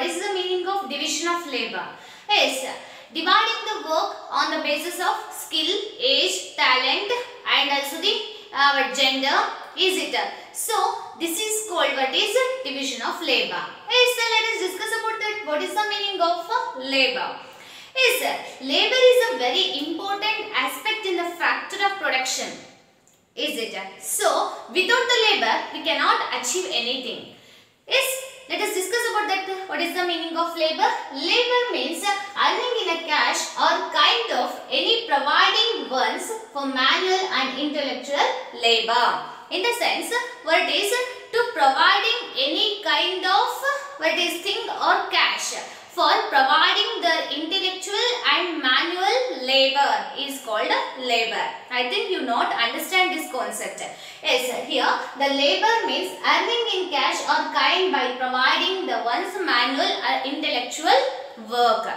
is the meaning of division of labor? Yes, dividing the work on the basis of skill, age, talent and also the gender, is it? So this is called what is division of labor. Yes, so let us discuss about that. What is the meaning of labor? Yes, labor is a very important aspect in the factor of production. Is it? So without the labor we cannot achieve anything. Yes, let us discuss about that. What is the meaning of labor? Labor means earning in a cash or kind of any providing ones for manual and intellectual labor. In the sense, what is to providing any kind of what is thing or cash for providing the intellectual and manual labor is called labor. I think you not understand this concept. Yes, here the labor means earning in cash or kind by providing the one's manual or intellectual work.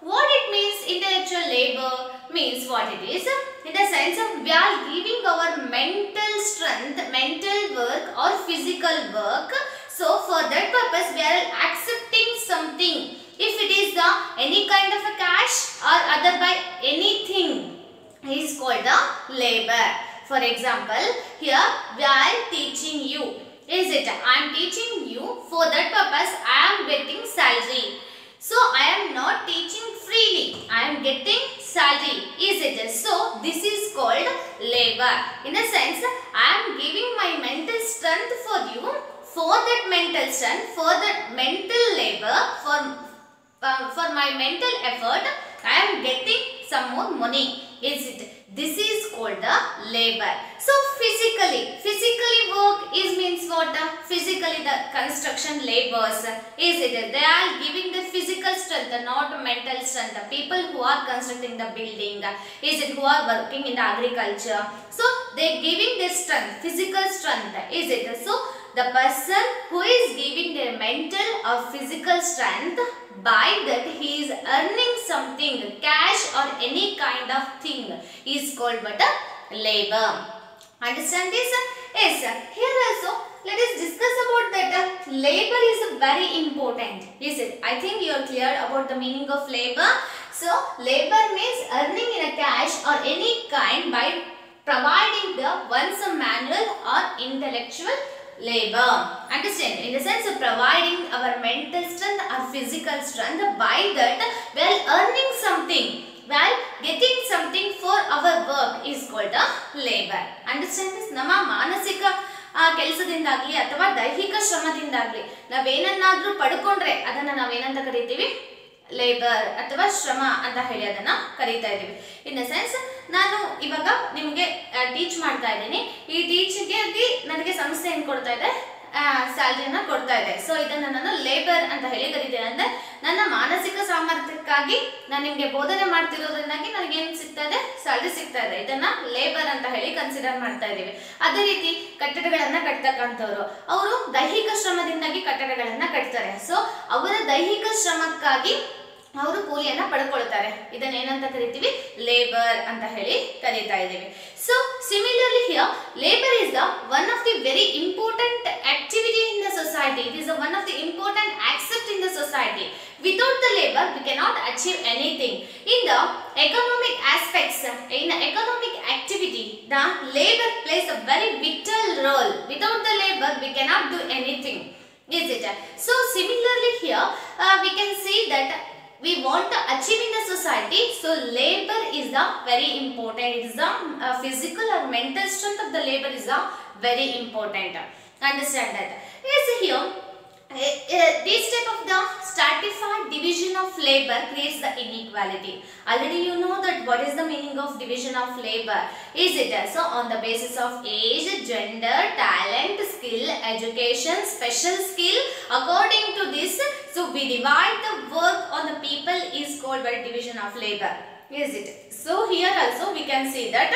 What it means intellectual labor means what it is? In the sense of we are giving our mental strength, mental work or physical work. So for that purpose we are accepting something. If it is the any kind of a cash or other by anything is called the labor. For example, here we are teaching you. Is it? I am teaching you. For that purpose I am getting salary. So I am not teaching freely. I am getting salary. Is it? So this is called labor. In a sense, I am giving my mental strength for you. For that mental strength, for that mental labor, for my mental effort, I am getting some more money. Is it? This is called the labor. So physically work is means what? Physically the construction labors. Is it? They are giving the physical strength, not mental strength. The people who are constructing the building, is it? Who are working in the agriculture. So they are giving their strength, physical strength. Is it? So the person who is giving their mental or physical strength, by that he is earning something, cash or any kind of thing, is called what? Labor. Understand this? Yes. Here also let us discuss about that. Labor is very important. Is it? I think you are clear about the meaning of labor. So labor means earning in a cash or any kind by providing the one's manual or intellectual labor. Understand? In the sense of providing our mental strength or physical strength, by that we are earning something, while getting something for our work is called a labor. Understand this? ನಮ್ಮ ಮಾನಸಿಕ ಕೆಲಸದಿಂದಾಗಲಿ ಅಥವಾ ದೈಹಿಕ ಶ್ರಮದಿಂದಾಗಲಿ ನಾವೇನನ್ನಾದ್ರೂ ಪಡ್ಕೊಂಡ್ರೆ ಅದನ್ನ ನಾವೇನಂತ ಕರಿತೀವಿ? Labour ಅಥವಾ ಶ್ರಮ ಅಂತ ಹೇಳಿ ಅದನ್ನ ಕರೀತಾ ಇದ್ದೀವಿ. ಇನ್ ದ ಸೆನ್ಸ್ ನಾನು ಇವಾಗ ನಿಮಗೆ ಟೀಚ್ ಮಾಡ್ತಾ ಇದ್ದೀನಿ. ಈ ಟೀಚಿಂಗ್ಗೆ ನನಗೆ ಸಂಸ್ಥೆ ಏನು ಕೊಡ್ತಾ ಇದೆ? ಸ್ಯಾಲರಿನ ಕೊಡ್ತಾ ಇದೆ. ಸೊ ಇದನ್ನ ನಾನು ಲೇಬರ್ ಅಂತ ಹೇಳಿ ಕರೀತೇನೆ. ಅಂದ್ರೆ ನನ್ನ ಮಾನಸಿಕ ಸಾಮರ್ಥ್ಯಕ್ಕಾಗಿ ನಾನು ನಿಮಗೆ ಬೋಧನೆ ಮಾಡ್ತಿರೋದ್ರಿಂದಾಗಿ ನನಗೆ ಏನು ಸಿಗ್ತಾ ಇದೆ? ಸ್ಯಾಲರಿ ಸಿಗ್ತಾ ಇದೆ. ಇದನ್ನ ಲೇಬರ್ ಅಂತ ಹೇಳಿ ಕನ್ಸಿಡರ್ ಮಾಡ್ತಾ ಇದ್ದೀವಿ. ಅದೇ ರೀತಿ ಕಟ್ಟಡಗಳನ್ನ ಕಟ್ತಕ್ಕಂಥವ್ರು ಅವರು ದೈಹಿಕ ಶ್ರಮದಿಂದಾಗಿ ಕಟ್ಟಡಗಳನ್ನ ಕಟ್ತಾರೆ. ಸೊ ಅವರ ದೈಹಿಕ ಶ್ರಮಕ್ಕಾಗಿ ಅವರು ಕೂಲಿಯನ್ನ ಪಡ್ಕೊಳ್ತಾರೆ. ಇದನ್ನ ಏನಂತ ಕರಿತೀವಿ? ಲೇಬರ್ ಅಂತ ಹೇಳಿ ಕರೀತಾ ಇದ್ದೀವಿ. So similarly here labour is the one of the very important activity in the society. It is one of the important aspect in the society. Without the labor we cannot achieve anything. In the economic aspects, in the economic activity, the labor plays a very vital role. Without the labor we cannot do anything. Is it? So similarly here we can see that we want to achieve in the society, so labor is the very important. It is the physical or mental strength of the labor is the very important. Understand that? Yes, here this type of the stratified division of labor creates the inequality. Already you know that what is the meaning of division of labor. Is it? So on the basis of age, gender, talent, skill, education, special skill, according to this, so we divide the work on the people is called by division of labor. Is it? So here also we can see that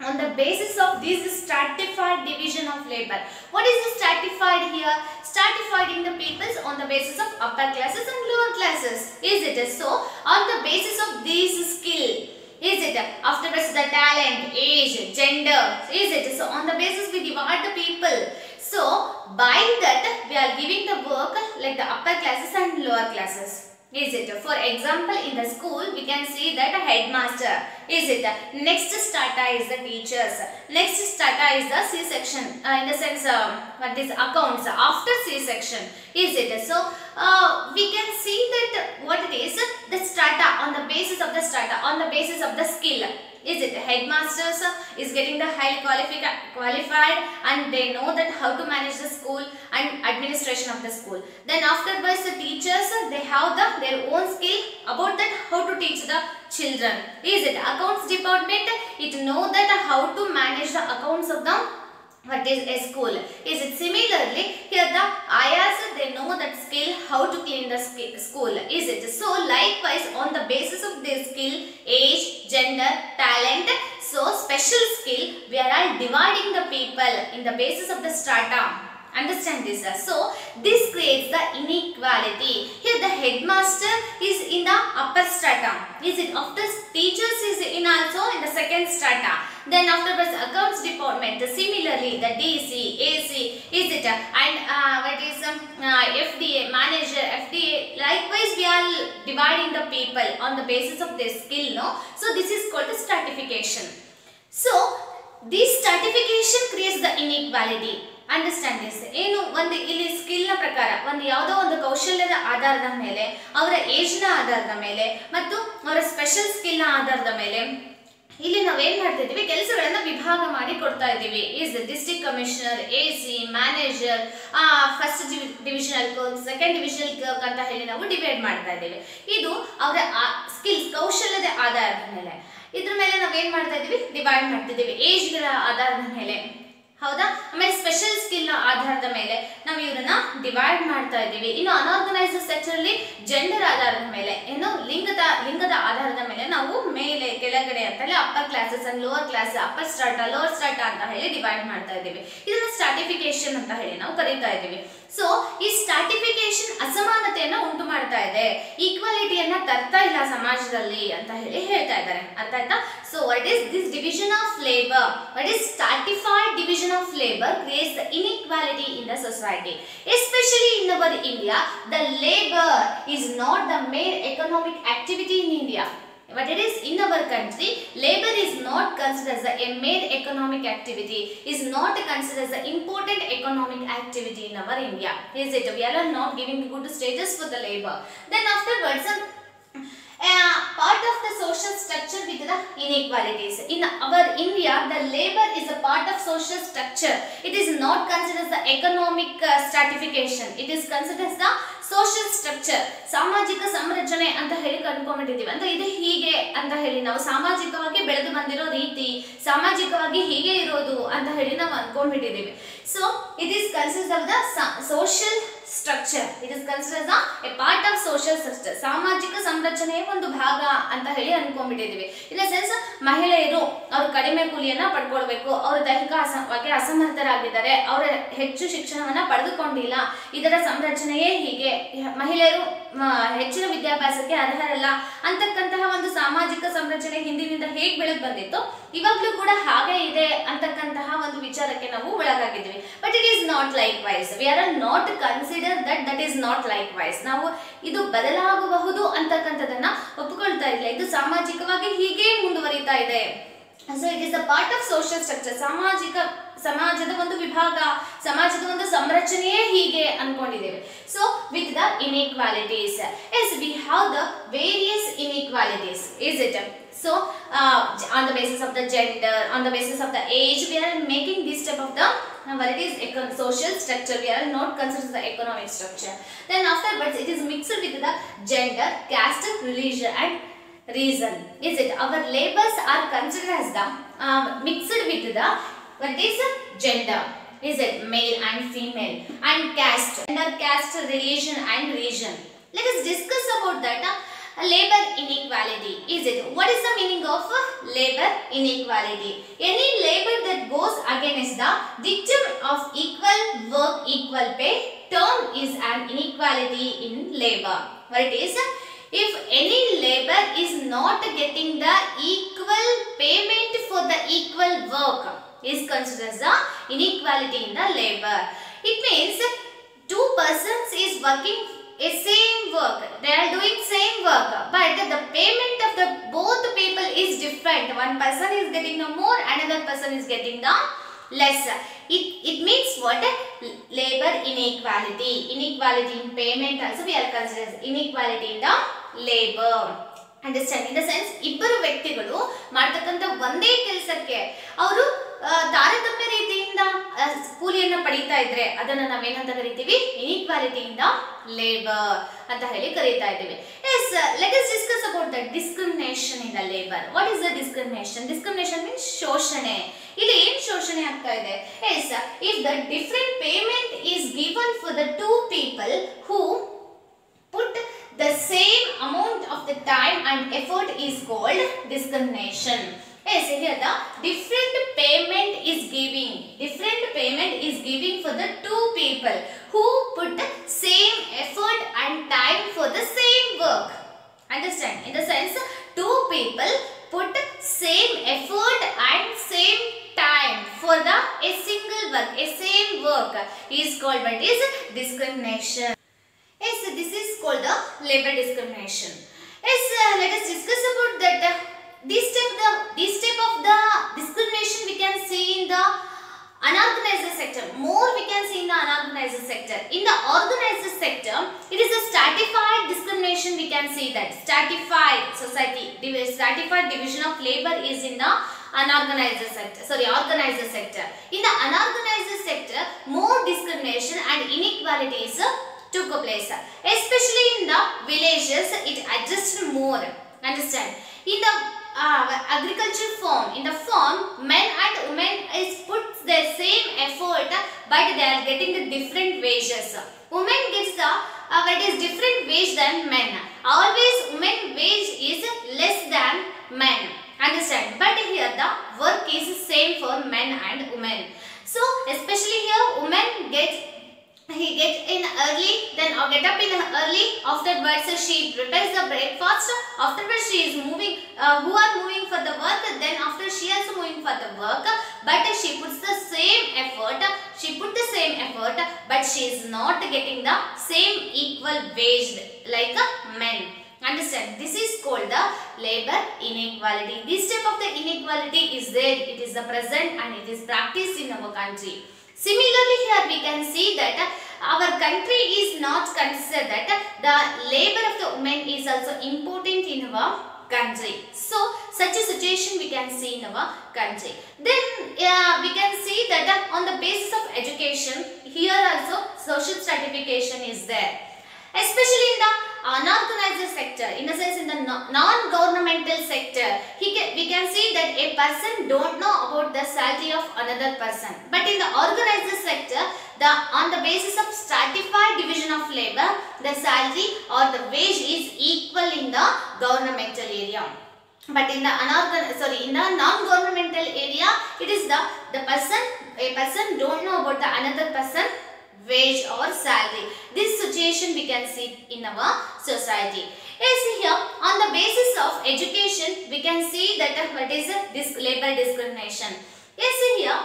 on the basis of this stratified division of labor. What is the stratified here? Stratified in the peoples on the basis of upper classes and lower classes. Is it? So on the basis of this skill, is it? Afterwards the talent, age, gender. Is it? So on the basis we divide the people. So by that we are giving the work like the upper classes and lower classes. Is it? For example, in the school we can see that a headmaster. Is it? Next strata is the teachers. Next strata is the C-section. In the sense, what is accounts after C-section. Is it? So we can see that what it is, the strata on the basis of the strata, on the basis of the skill. Is it? Headmasters is getting the highly qualified and they know that how to manage the school and administration of the school. Then afterwards the teachers, they have their own skill about that how to teach the children. Is it? Accounts department, it know that how to manage the accounts of the what is a school. Is it? Similarly here the ayahs, they know that skill how to clean the school. Is it? So likewise on the basis of their skill, age, gender, talent, so special skill, we are all dividing the people in the basis of the strata. Understand this? So this creates the inequality. Here the headmaster is in the upper strata. Is it? After teachers is in also in the second strata. Then afterwards accounts department, similarly the DC, AC, is it? And what is FDA, manager, FDA. Likewise we are dividing the people on the basis of their skill. No? So this is called the stratification. So this stratification creates the inequality. Understand this. ಏನು ಒಂದು ಇಲ್ಲಿ ಸ್ಕಿಲ್ನ ಪ್ರಕಾರ ಒಂದು ಯಾವುದೋ ಒಂದು ಕೌಶಲ್ಯದ ಆಧಾರದ ಮೇಲೆ, ಅವರ ಏಜ್ನ ಆಧಾರದ ಮೇಲೆ ಮತ್ತು ಅವರ ಸ್ಪೆಷಲ್ ಸ್ಕಿಲ್ನ ಆಧಾರದ ಮೇಲೆ ಇಲ್ಲಿ ನಾವೇನ್ ಮಾಡ್ತಾ ಇದ್ದೀವಿ, ಕೆಲಸಗಳನ್ನ ವಿಭಾಗ ಮಾಡಿ ಕೊಡ್ತಾ ಇದ್ದೀವಿ. Is district commissioner, AC, manager, first divisional clerk, second divisional clerk ಅಂತ ಹೇಳಿ ನಾವು ಡಿವೈಡ್ ಮಾಡ್ತಾ ಇದ್ದೀವಿ. ಇದು ಅವರ ಸ್ಕಿಲ್ಸ್ ಕೌಶಲ್ಯದ ಆಧಾರದ ಮೇಲೆ, ಇದ್ರ ಮೇಲೆ ನಾವೇನ್ ಮಾಡ್ತಾ ಇದ್ದೀವಿ, ಡಿವೈಡ್ ಮಾಡ್ತಿದ್ದೀವಿ. ಏಜ್ಗಳ ಆಧಾರದ ಮೇಲೆ, ಹೌದಾ. ಆಮೇಲೆ ಸ್ಪೆಷಲ್ ಸ್ಕಿಲ್ ಆಧಾರದ ಮೇಲೆ ನಾವು ಇವರನ್ನ ಡಿವೈಡ್ ಮಾಡ್ತಾ ಇದ್ದೀವಿ. ಇನ್ನು ಅನ್ಆರ್ಗನೈಸ್ಡ್ ಸೆಕ್ಟರ್ ಅಲ್ಲಿ ಜೆಂಡರ್ ಆಧಾರದ ಮೇಲೆ, ಏನು ಲಿಂಗದ ಆಧಾರದ ಮೇಲೆ ನಾವು ಮೇಲೆ ಕೆಳಗಡೆ ಅಂತ ಹೇಳಿ upper classes and lower class, upper strata lower strata ಅಂತ ಹೇಳಿ ಡಿವೈಡ್ ಮಾಡ್ತಾ ಇದ್ದೀವಿ. ಇದನ್ನ ಸ್ಟ್ರಾಟಿಫಿಕೇಶನ್ ಅಂತ ಹೇಳಿ ನಾವು ಕರೀತಾ ಇದ್ದೀವಿ. ಸೊ ಈ ಸ್ಟ್ರಾಟಿಫಿಕೇಶನ್ ಅಸಮಾನತೆಯನ್ನ ಉಂಟು ಮಾಡ್ತಾ ಇದೆ, ಈಕ್ವಾಲಿಟಿಯನ್ನ ತರ್ತಾ ಇಲ್ಲ ಸಮಾಜದಲ್ಲಿ ಅಂತ ಹೇಳಿ ಹೇಳ್ತಾ ಇದ್ದಾರೆ. ಅರ್ಥ ಆಯ್ತಾ? So what is this division of labour, what is stratified division of labor creates the inequality in the society. Especially in our India, the labor is not the main economic activity in India. But it is in our country, labor is not considered as a main economic activity, is not considered as an important economic activity in our India. Is it? We are not giving good status for the labor. Then afterwards, part of the social structure with the inequalities. In our India, the labor is a part of social structure. It is not considered as the economic stratification. It is considered as the social structure. ಸಾಮಾಜಿಕ ಸಂರಚನೆ ಅಂತ ಹೇಳಿ ಕಂಡುಕೊಂಡಿದ್ದೀವಿ. ಅಂದ್ರೆ ಇದು ಹೀಗೆ ಅಂತ ಹೇಳಿ ನಾವು ಸಾಮಾಜಿಕವಾಗಿ ಬೆಳೆದು ಬಂದಿರೋ ರೀತಿ, ಸಾಮಾಜಿಕವಾಗಿ ಹೀಗೆ ಇರೋದು ಅಂತ ಹೇಳಿ ನಾವು ಅನ್ಕೊಂಡ್ಬಿಟ್ಟಿದ್ದೀವಿ. So it is considered of the social structure. It is considered a part of social structure. ಸಾಮಾಜಿಕ ಸಂರಚನೆಯ ಒಂದು ಭಾಗ ಅಂತ ಹೇಳಿ ಅನ್ಕೊಂಡ್ಬಿಟ್ಟಿದ್ದೀವಿ. ಇನ್ ದ ಸೆನ್ಸ್ ಮಹಿಳೆಯರು ಅವರು ಕಡಿಮೆ ಕೂಲಿಯನ್ನ ಪಡ್ಕೊಳ್ಬೇಕು, ಅವರು ದೈಹಿಕವಾಗಿ ಅಸಮರ್ಥರಾಗಿದ್ದಾರೆ, ಅವರ ಹೆಚ್ಚು ಶಿಕ್ಷಣವನ್ನ ಪಡೆದುಕೊಂಡಿಲ್ಲ, ಇದರ ಸಂರಚನೆಯೇ ಹೀಗೆ, ಮಹಿಳೆಯರು ಹೆಚ್ಚಿನ ವಿದ್ಯಾಭ್ಯಾಸಕ್ಕೆ ಅರ್ಹರಲ್ಲ ಅಂತಕ್ಕಂತಹ ಒಂದು ಸಾಮಾಜಿಕ ಸಂರಚನೆ ಹಿಂದಿನಿಂದ ಹೇಗೆ ಬೆಳೆದು ಬಂದಿತ್ತು, ಇವಾಗಲೂ ಕೂಡ ಹಾಗೆ ಇದೆ ಅಂತಕ್ಕಂತಹ ಒಂದು ವಿಚಾರಕ್ಕೆ ನಾವು ಒಳಗಾಗಿದ್ದೀವಿ. But it is not likewise. We are not consider that is not likewise. ನಾವು ಇದು ಬದಲಾಗಬಹುದು ಅಂತಕ್ಕಂಥದನ್ನ ಒಪ್ಪಿಕೊಳ್ತಾ ಇಲ್ಲ. ಇದು ಸಾಮಾಜಿಕವಾಗಿ ಹೀಗೆ ಮುಂದುವರಿತಾ ಇದೆ. So it is a part of social structure. ಸಮಾಜದ ಒಂದು ವಿಭಾಗ, ಸಮಾಜದ ಒಂದು ಸಂರಚನೆಯೇ ಹೀಗೆ ಅನ್ಕೊಂಡಿದ್ದೇವೆ. So with the inequalities, as we have the various inequalities. Is it? So on the basis of the gender, on the basis of the age, we are making this type of the what it is social structure. We are not considered the economic structure. Then afterwards it is mixed with the gender, caste, religion and reason. Is it? Our labors are considered as the mixed with the what is gender. Is it? Male and female, and caste, gender, caste, religion and region. Let us discuss about that. Labor inequality. Is it? What is the meaning of labor inequality? Any labor that goes against the dictum of equal work, equal pay term is an inequality in labor. What it is? If any labor is not getting the equal payment for the equal work, is considered as the inequality in the labor. It means two persons is working a same work. They are doing same work, but the payment of the both people is different. One person is getting the more, another person is getting the less. It means what? Labor inequality. Inequality in payment also we are considered inequality in the labor. Understand? In the sense, ಇಬ್ಬರು ವ್ಯಕ್ತಿಗಳು ಮಾಡತಕ್ಕಂತ ಒಂದೇ ಕೆಲಸಕ್ಕೆ ಅವರು ತಾರತಮ್ಯ ರೀತಿಯಿಂದ ಕೂಲಿಯನ್ನು ಪಡೀತಾ ಇದ್ರೆ ಅದನ್ನ ನಾವೇನಂತ ಕರಿತೀವಿ? ಇನ್ಇಕ್ವಾಲಿಟಿ ಇನ್ ದ ಲೇಬರ್ ಅಂತ ಹೇಳಿ ಕರೀತಾ ಇದ್ದೀವಿ. Yes, let us discuss about the discrimination in the labor. What is the discrimination? Discrimination means ಶೋಷಣೆ. ಇಲ್ಲಿ ಏನು ಶೋಷಣೆ ಆಗ್ತಾ ಇದೆ? Yes, if the different payment is given for the two people who put the same amount of the time and effort is called discrimination. Yes, here the different payment is giving for the two people who put the same effort and time for the same work. Understand? In the sense, two people put same effort and same time for a single work, a same work is called what is discrimination. Yes, this is called the labor discrimination. Yes, let us discuss about that. This type of the discrimination we can see in the unorganized sector. More we can see in the unorganized sector. In the organized sector, it is a stratified discrimination. We can see that stratified society, stratified division of labor is in the unorganized sector. Organized sector. In the unorganized sector, more discrimination and inequalities took place, especially in the villages. It adjusts more. Understand? In the agriculture farm, in the farm, men and women is put their same effort, but they are getting the different wages. Women gets the different wage than men. Always women wage is less than men. Understand? But here the work is same for men and women. So especially here, women get in early, then get up in early. Afterwards, she prepares the breakfast. Afterwards, she is moving. Who are moving for the work? Then after she also moving for the work, but she puts the same effort. She put the same effort, but she is not getting the same equal wage like men. Understand? This is called the labor inequality. This type of the inequality is there. It is the present and it is practiced in our country. Similarly, here we can see that our country is not considered that the labor of the women is also important in our country. So, such a situation we can see in our country. Then we can see that on the basis of education, here also social stratification is there. Especially in the unorganized sector, in the sense in the non-governmental sector, we can see that a person don't know about the salary of another person. But in the organized sector, on the basis of stratified division of labor, the salary or the wage is equal in the governmental area. But in the non-governmental area, it is a person don't know about the another person wage or salary. This situation we can see in our society. Yes, here on the basis of education, we can see that what is this labor discrimination. Yes, here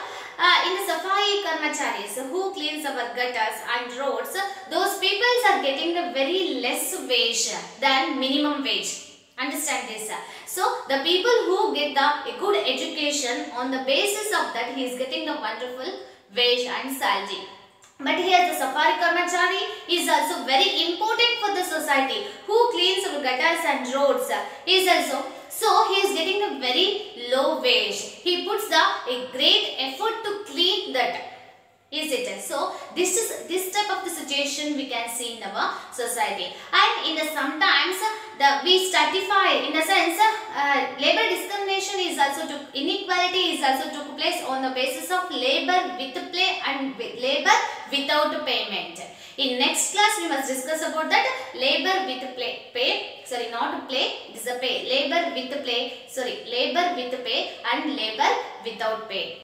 in the Safai Karmacharis who cleans our gutters and roads, those people are getting the very less wage than minimum wage. Understand this? So the people who get the good education, on the basis of that he is getting the wonderful wage and salary. But here the Safai Karmachari is also very important for the society. Who cleans our gutters and roads is also, so he is getting a very low wage. He puts a great effort to clean that. Is it? So this type of the situation we can see in our society. And in the sometimes we stratify, in a sense labor discrimination is also inequality is also took place on the basis of labor with pay and labor without payment. In next class we must discuss about that labor with pay, sorry, not play, it is a pay, labor with pay and labor without pay.